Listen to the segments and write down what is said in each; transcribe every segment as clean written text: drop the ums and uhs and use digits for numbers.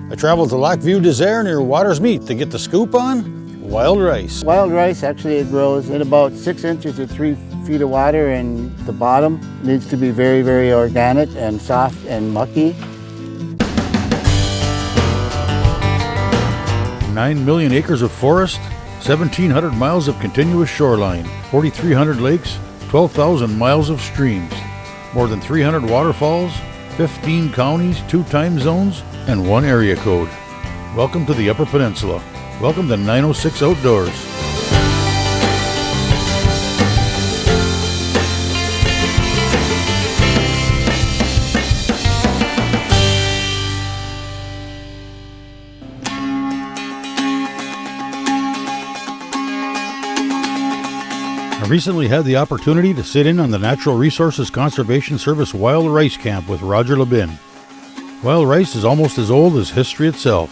I traveled to Lac Vieux Desert near Waters Meet to get the scoop on wild rice. Wild rice actually grows in about 6 inches to 3 feet of water, and the bottom needs to be very, very organic and soft and mucky. 9 million acres of forest, 1,700 miles of continuous shoreline, 4,300 lakes, 12,000 miles of streams, more than 300 waterfalls, 15 counties, 2 time zones, and 1 area code. Welcome to the Upper Peninsula. Welcome to 906 Outdoors. I recently had the opportunity to sit in on the Natural Resources Conservation Service Wild Rice Camp with Roger Lebin. Wild rice is almost as old as history itself.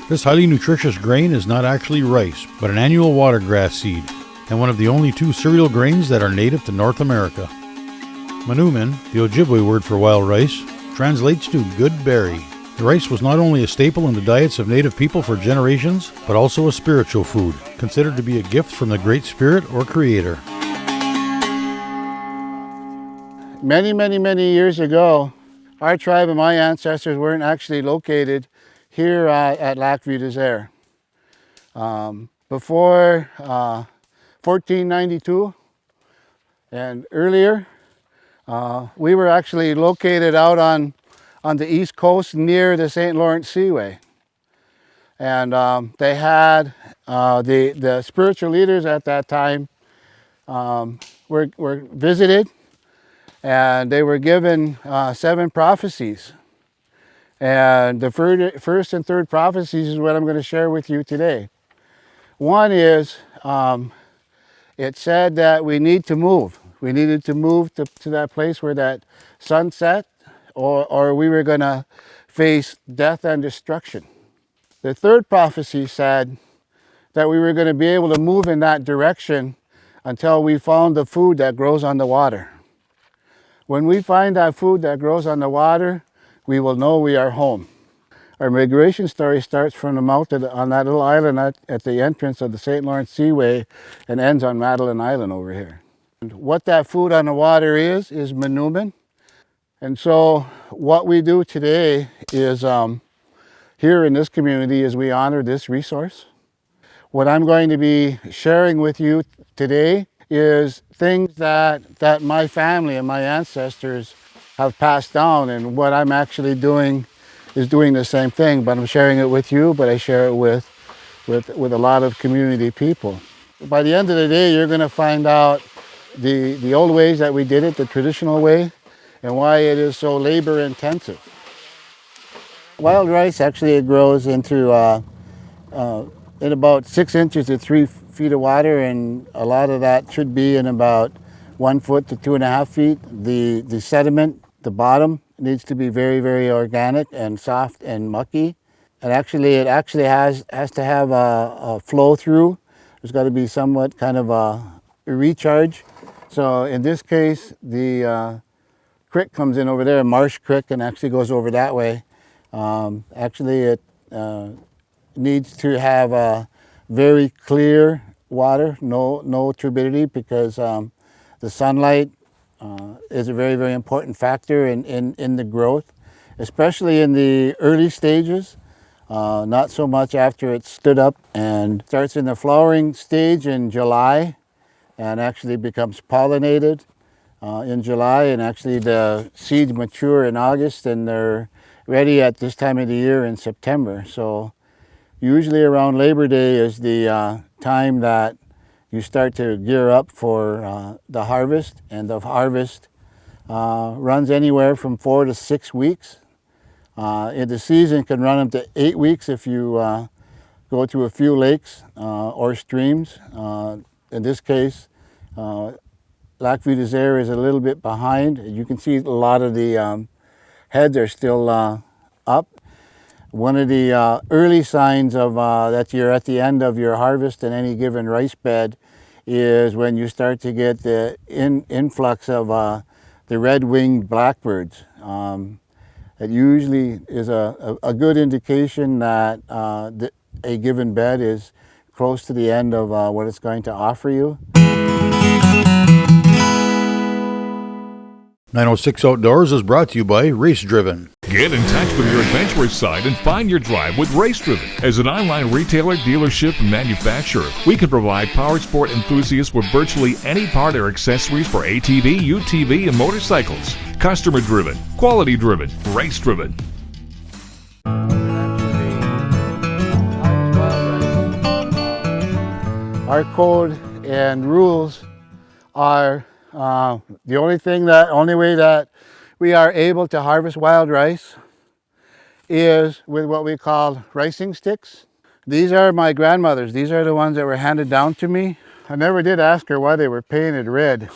This highly nutritious grain is not actually rice, but an annual watergrass seed, and one of the only 2 cereal grains that are native to North America. Winnowing, the Ojibwe word for wild rice, translates to good berry. The rice was not only a staple in the diets of native people for generations, but also a spiritual food, considered to be a gift from the Great Spirit or Creator. Many years ago, our tribe and my ancestors weren't actually located here at Lac Vieux Desert. Before 1492 and earlier, we were actually located out on the east coast near the St. Lawrence Seaway. And they had the spiritual leaders at that time were visited, and they were given 7 prophecies. And the first and third prophecies is what I'm going to share with you today. One is, it said that we need to move. We needed to move to that place where that sun set, or we were going to face death and destruction. The third prophecy said that we were going to be able to move in that direction until we found the food that grows on the water. When we find that food that grows on the water, we will know we are home. Our migration story starts from the mouth on that little island at the entrance of the St. Lawrence Seaway and ends on Madeline Island over here. And what that food on the water is Winnowing. And so what we do today is, here in this community, is we honor this resource. What I'm going to be sharing with you today is things that my family and my ancestors have passed down, and what I'm actually doing is doing the same thing, but I'm sharing it with you, but I share it with a lot of community people. By the end of the day, you're going to find out the old ways that we did it, the traditional way, and why it is so labor intensive. Wild rice actually grows into in about 6 inches to 3 feet of water, and a lot of that should be in about 1 foot to 2.5 feet. The sediment, the bottom, needs to be very, very organic and soft and mucky. And it actually has to have a flow through. There's got to be somewhat kind of a recharge. So in this case, the creek comes in over there, Marsh Creek, and actually goes over that way. It needs to have a very clear water, no turbidity, because the sunlight is a very, very important factor in the growth, especially in the early stages, not so much after it's stood up, and starts in the flowering stage in July and actually becomes pollinated in July, and actually the seeds mature in August and they're ready at this time of the year in September. So usually around Labor Day is the time that you start to gear up for the harvest, and the harvest runs anywhere from 4 to 6 weeks. The season can run up to 8 weeks if you go to a few lakes or streams. In this case, Lac Vieux Desert is a little bit behind. You can see a lot of the heads are still up. One of the early signs of that you're at the end of your harvest in any given rice bed is when you start to get the influx of the red-winged blackbirds. It usually is a good indication that a given bed is close to the end of what it's going to offer you. 906 Outdoors is brought to you by Race Driven. Get in touch with your adventurous side and find your drive with Race Driven. As an online retailer, dealership, and manufacturer, we can provide power sport enthusiasts with virtually any part or accessories for ATV, UTV, and motorcycles. Customer driven, quality driven, race driven. Our code and rules are the only way that we are able to harvest wild rice is with what we call ricing sticks. These are my grandmother's. These are the ones that were handed down to me. I never did ask her why they were painted red,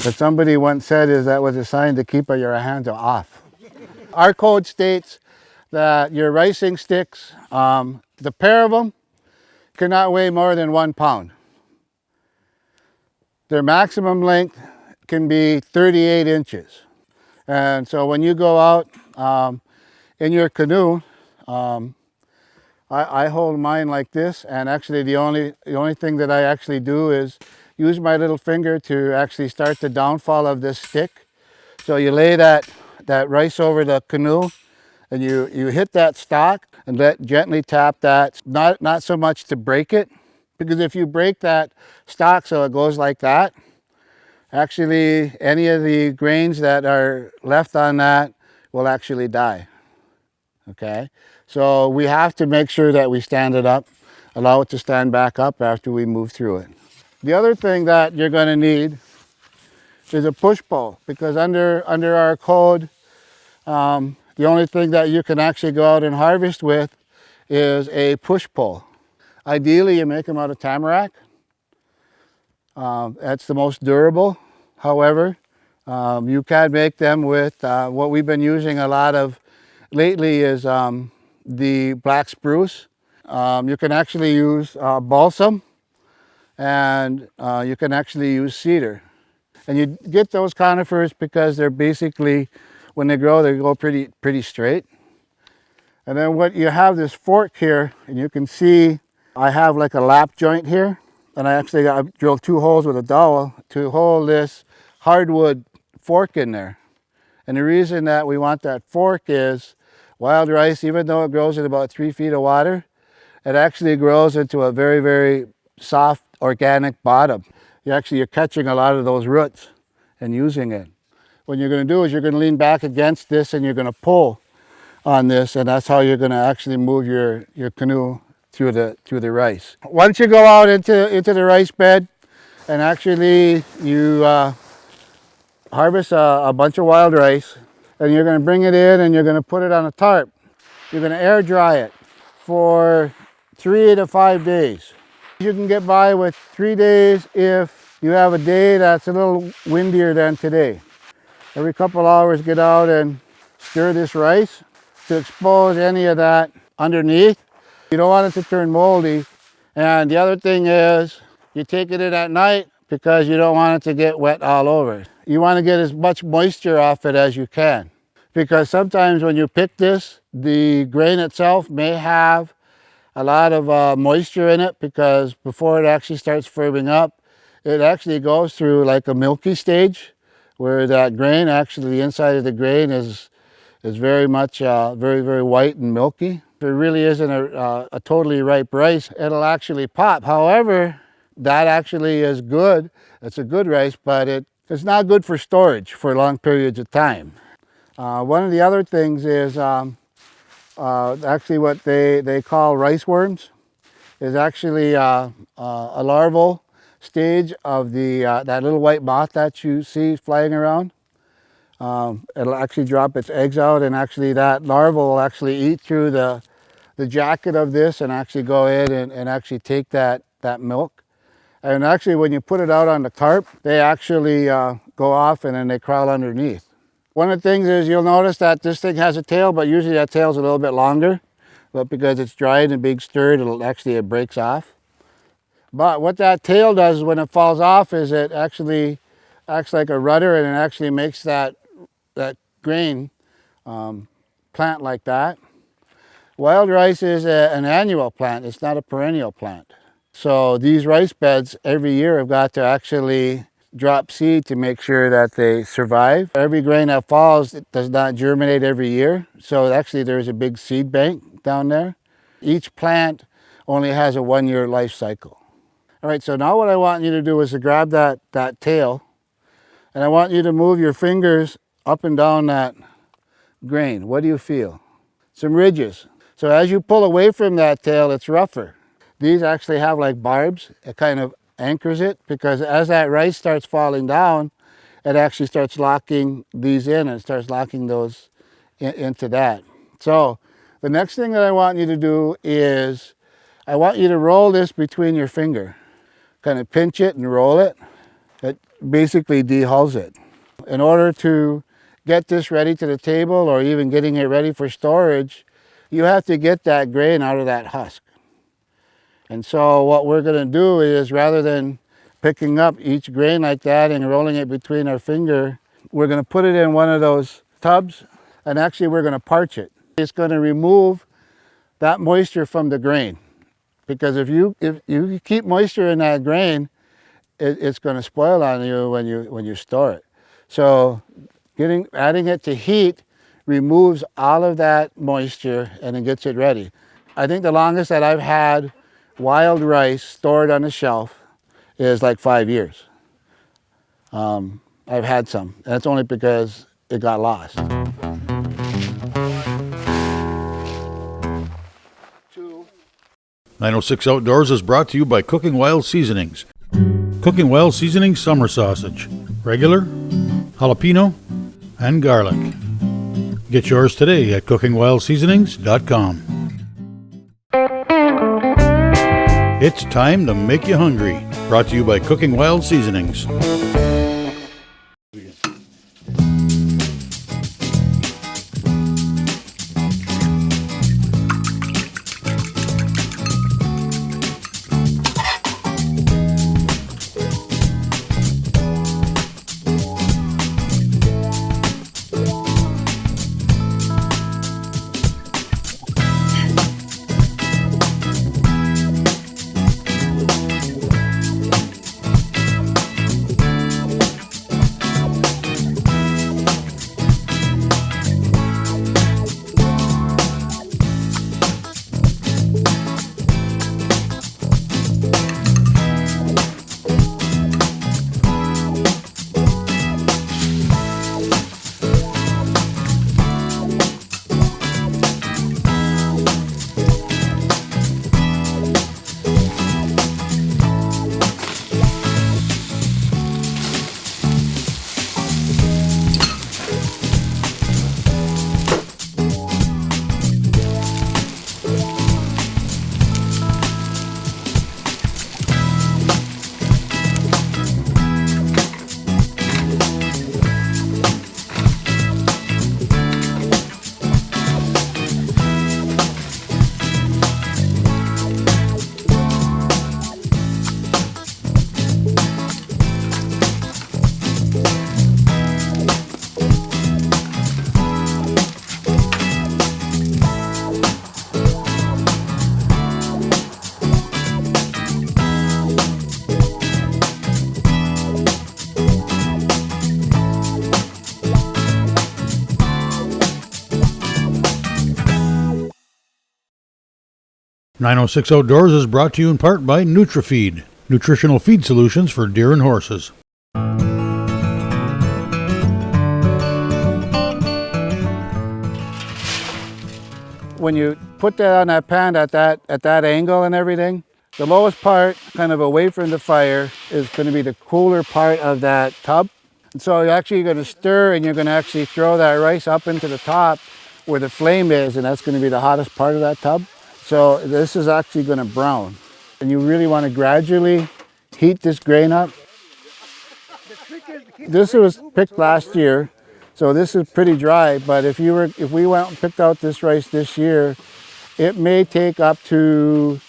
but somebody once said that was a sign to keep your hands off. Our code states that your ricing sticks, the pair of them, cannot weigh more than 1 pound. Their maximum length can be 38 inches. And so when you go out in your canoe, I hold mine like this, and actually the only thing that I actually do is use my little finger to actually start the downfall of this stick. So you lay that rice over the canoe, and you hit that stock and gently tap that, not so much to break it, because if you break that stock so it goes like that, actually any of the grains that are left on that will actually die. Okay, so we have to make sure that we stand it up, allow it to stand back up after we move through it. The other thing that you're going to need is a push pole, because under our code, the only thing that you can actually go out and harvest with is a push pole. Ideally, you make them out of tamarack. That's the most durable. However, you can make them with what we've been using a lot of lately is the black spruce. You can actually use balsam, and you can actually use cedar. And you get those conifers because they're basically, when they go pretty straight. And then what you have this fork here, and you can see I have like a lap joint here, and I drilled 2 holes with a dowel to hold this hardwood fork in there. And the reason that we want that fork is wild rice, even though it grows in about 3 feet of water, it actually grows into a very, very soft organic bottom. You're catching a lot of those roots and using it. What you're going to do is you're going to lean back against this and you're going to pull on this, and that's how you're going to actually move your canoe through the rice. Once you go out into the rice bed and actually you harvest a bunch of wild rice, and you're going to bring it in and you're going to put it on a tarp. You're going to air dry it for 3 to 5 days. You can get by with 3 days if you have a day that's a little windier than today. Every couple hours, get out and stir this rice to expose any of that underneath. You don't want it to turn moldy. And the other thing is, you take it in at night because you don't want it to get wet all over. You want to get as much moisture off it as you can, because sometimes when you pick this, the grain itself may have a lot of moisture in it, because before it actually starts firming up, it actually goes through like a milky stage where that grain, actually the inside of the grain is very much very, very white and milky. If it really isn't a totally ripe rice, it'll actually pop. However, that actually is good. It's a good rice, but it's not good for storage for long periods of time. One of the other things is actually what they call rice worms is actually a larval stage of that little white moth that you see flying around. It'll actually drop its eggs out, and actually that larva will actually eat through the jacket of this and actually go in and actually take that milk. And actually when you put it out on the tarp, they actually go off and then they crawl underneath. One of the things is you'll notice that this thing has a tail, but usually that tail's a little bit longer. But because it's dried and being stirred, it breaks off. But what that tail does when it falls off is it actually acts like a rudder, and it actually makes that grain plant like that. Wild rice is an annual plant. It's not a perennial plant. So these rice beds every year have got to actually drop seed to make sure that they survive. Every grain that falls, it does not germinate every year. So actually there's a big seed bank down there. Each plant only has a 1-year life cycle. All right, so now what I want you to do is to grab that tail, and I want you to move your fingers up and down that grain. What do you feel? Some ridges. So as you pull away from that tail, it's rougher. These actually have like barbs. It kind of anchors it, because as that rice starts falling down, it actually starts locking these in and starts locking those into that. So the next thing that I want you to do is I want you to roll this between your finger. Kind of pinch it and roll it. It basically dehulls it. In order to get this ready to the table, or even getting it ready for storage, you have to get that grain out of that husk. And so what we're going to do is, rather than picking up each grain like that and rolling it between our finger, we're going to put it in one of those tubs, and actually we're going to parch it. It's going to remove that moisture from the grain, because if you keep moisture in that grain, it's going to spoil on you when you store it. So adding it to heat removes all of that moisture and it gets it ready. I think the longest that I've had wild rice stored on a shelf is like 5 years. I've had some, and it's only because it got lost. 906 Outdoors is brought to you by Cooking Wild Seasonings. Cooking Wild Seasonings summer sausage. Regular, jalapeno, and garlic. Get yours today at cookingwildseasonings.com. It's time to make you hungry. Brought to you by Cooking Wild Seasonings. 906 Outdoors is brought to you in part by NutriFeed, nutritional feed solutions for deer and horses. When you put that on that pan at that angle and everything, the lowest part, kind of away from the fire, is going to be the cooler part of that tub. And so you're actually going to stir, and you're going to actually throw that rice up into the top where the flame is, and that's going to be the hottest part of that tub. So this is actually going to brown. And you really want to gradually heat this grain up. This was picked last year, so this is pretty dry, but if we went and picked out this rice this year, it may take up to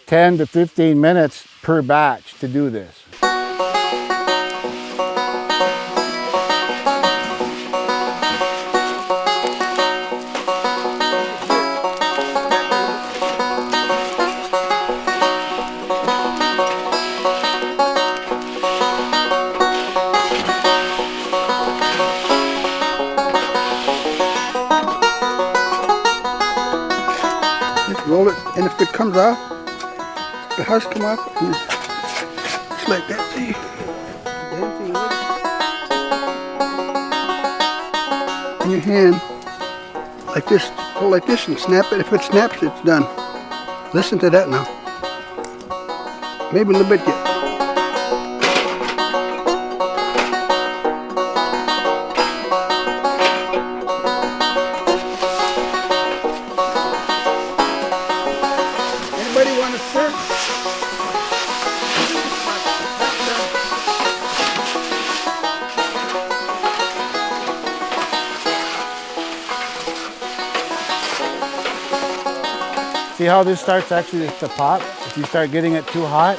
10 to 15 minutes per batch to do this. roll it, and if it comes off, the husk come off, and just like that, see? In your hand, like this, hold like this and snap it. If it snaps, it's done. Listen to that now. Maybe a little bit yet. Anybody want to serve? See how this starts actually to pop? If you start getting it too hot.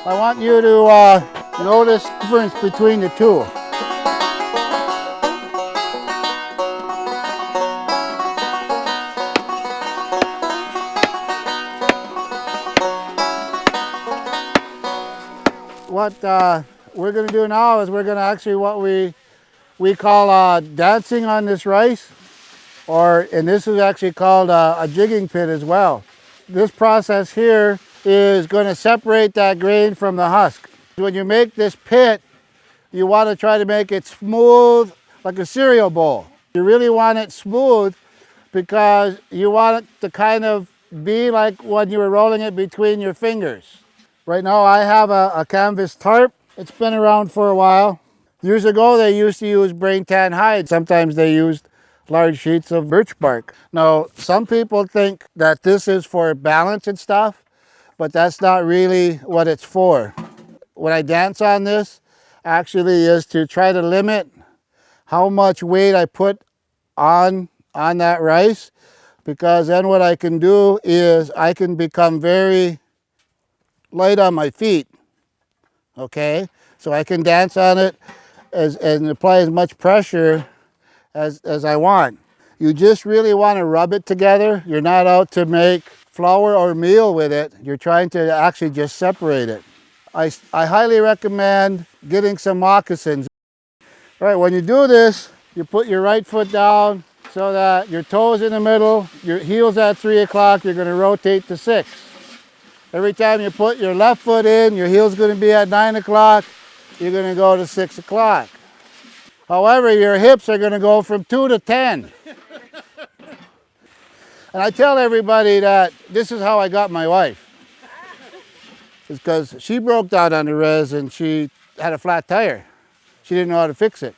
I want you to notice the difference between the two. What we're going to do now is we're going to actually what we call dancing on this rice, and this is actually called a jigging pit as well. This process here is going to separate that grain from the husk. When you make this pit, you want to try to make it smooth like a cereal bowl. You really want it smooth because you want it to kind of be like when you were rolling it between your fingers. Right now I have a canvas tarp. It's been around for a while. Years ago they used to use brain tan hide. Sometimes they used large sheets of birch bark. Now some people think that this is for balance and stuff, but that's not really what it's for. When I dance on this actually is to try to limit how much weight I put on that rice, because then what I can do is I can become very light on my feet, okay? So I can dance on it and apply as much pressure as I want. You just really want to rub it together. You're not out to make flour or meal with it. You're trying to actually just separate it. I highly recommend getting some moccasins. All right, when you do this, you put your right foot down so that your toes in the middle, your heels at 3 o'clock, you're going to rotate to 6. Every time you put your left foot in, your heel's going to be at 9 o'clock, you're going to go to 6 o'clock. However, your hips are going to go from 2 to 10. And I tell everybody that this is how I got my wife. It's because she broke down on the res and she had a flat tire. She didn't know how to fix it.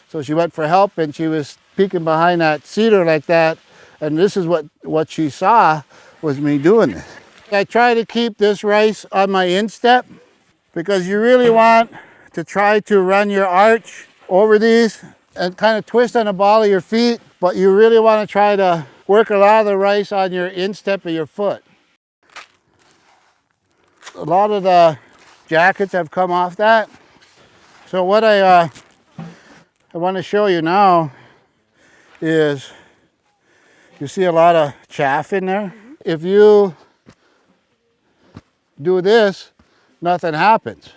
So she went for help and she was peeking behind that cedar like that. And this is what she saw was me doing this. I try to keep this rice on my instep because you really want to try to run your arch over these and kind of twist on the ball of your feet, but you really want to try to work a lot of the rice on your instep of your foot. A lot of the jackets have come off that. So what I want to show you now is you see a lot of chaff in there. If you do this, nothing happens.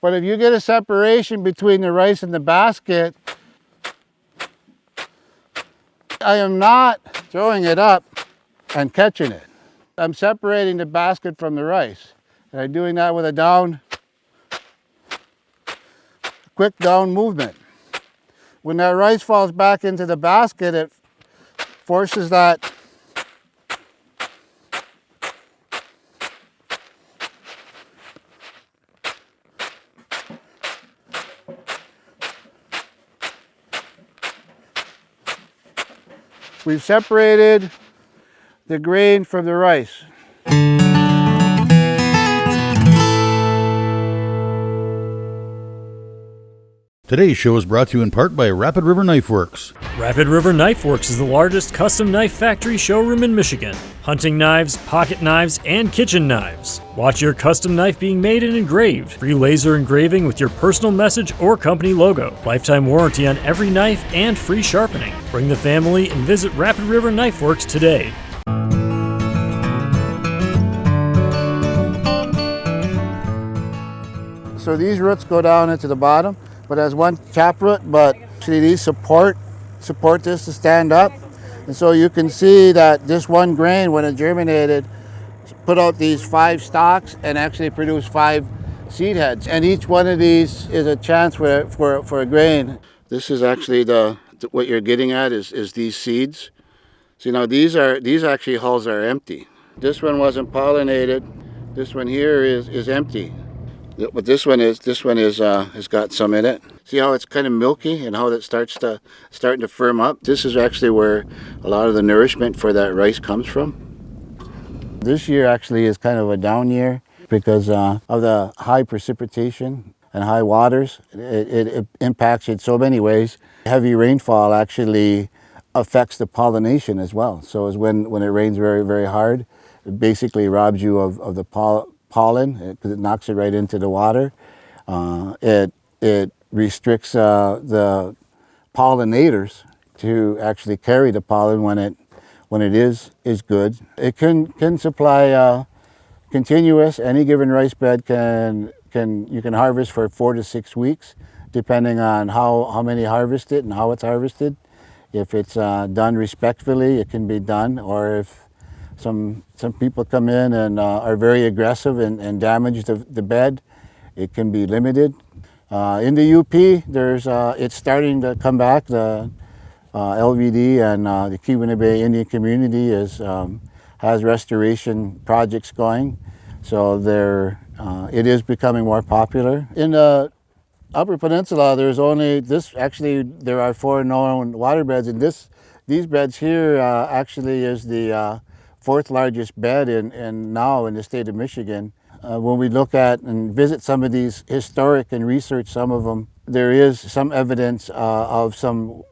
But if you get a separation between the rice and the basket, I am not throwing it up and catching it. I'm separating the basket from the rice. And I'm doing that with a quick down movement. When that rice falls back into the basket, it forces that we've separated the grain from the rice. Today's show is brought to you in part by Rapid River Knife Works. Rapid River Knife Works is the largest custom knife factory showroom in Michigan. hunting knives, pocket knives, and kitchen knives. Watch your custom knife being made and engraved. Free laser engraving with your personal message or company logo. Lifetime warranty on every knife and free sharpening. Bring the family and visit Rapid River Knife Works today. So these roots go down into the bottom, but as one taproot, but actually these support this to stand up. And so you can see that this one grain, when it germinated, put out these 5 stalks and actually produced 5 seed heads. And each one of these is a chance for a grain. This is actually what you're getting at is these seeds. So now these actually hulls are empty. This one wasn't pollinated. This one here is empty. But this one has got some in it. See how it's kind of milky and how it starting to firm up? This is actually where a lot of the nourishment for that rice comes from. This year actually is kind of a down year because of the high precipitation and high waters. It impacts it so many ways. Heavy rainfall actually affects the pollination as well. So it's when it rains very, very hard, it basically robs you of the pollen because it knocks it right into the water. It restricts the pollinators to actually carry the pollen when it is good. It can supply continuous. Any given rice bed you can harvest for 4 to 6 weeks, depending on how many harvest it and how it's harvested. If it's done respectfully, it can be done, or if some people come in and are very aggressive and damage the bed, it can be limited. In the UP, it's starting to come back. The LVD and the Key Winnowing Indian community has restoration projects going, so it is becoming more popular. In the Upper Peninsula, there are 4 known water beds, and these beds here actually is the 4th largest bed now in the state of Michigan. When we look at and visit some of these historic and research some of them, there is some evidence of some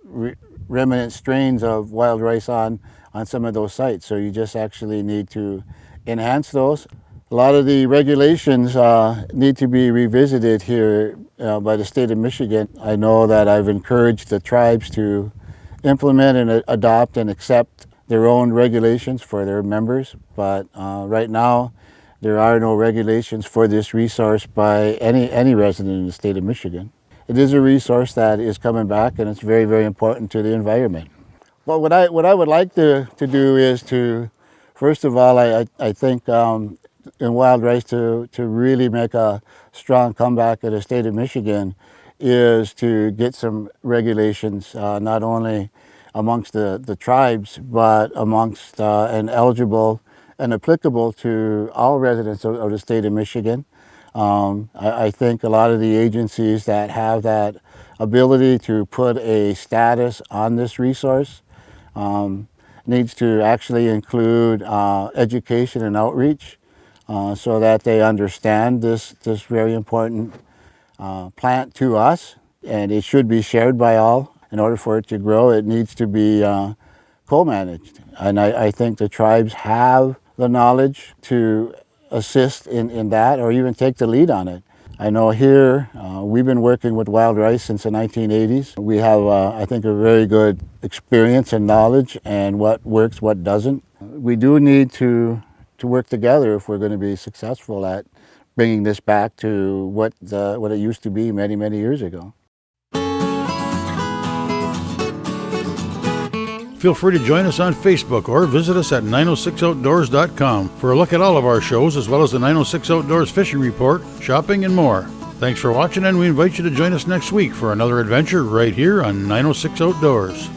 remnant strains of wild rice on some of those sites. So you just actually need to enhance those. A lot of the regulations need to be revisited here by the state of Michigan. I know that I've encouraged the tribes to implement and adopt and accept their own regulations for their members, but right now there are no regulations for this resource by any resident in the state of Michigan. It is a resource that is coming back, and it's very, very important to the environment. Well, what I would like to do is to, first of all, I think in wild rice to really make a strong comeback in the state of Michigan is to get some regulations, not only amongst the tribes, but amongst and eligible and applicable to all residents of the state of Michigan. I think a lot of the agencies that have that ability to put a status on this resource needs to actually include education and outreach so that they understand this very important plant to us, and it should be shared by all. In order for it to grow, it needs to be co-managed. And I think the tribes have the knowledge to assist in that, or even take the lead on it. I know here, we've been working with wild rice since the 1980s. We have, I think, a very good experience and knowledge and what works, what doesn't. We do need to work together if we're going to be successful at bringing this back to what it used to be many, many years ago. Feel free to join us on Facebook or visit us at 906outdoors.com for a look at all of our shows, as well as the 906 Outdoors Fishing Report, shopping, and more. Thanks for watching, and we invite you to join us next week for another adventure right here on 906 Outdoors.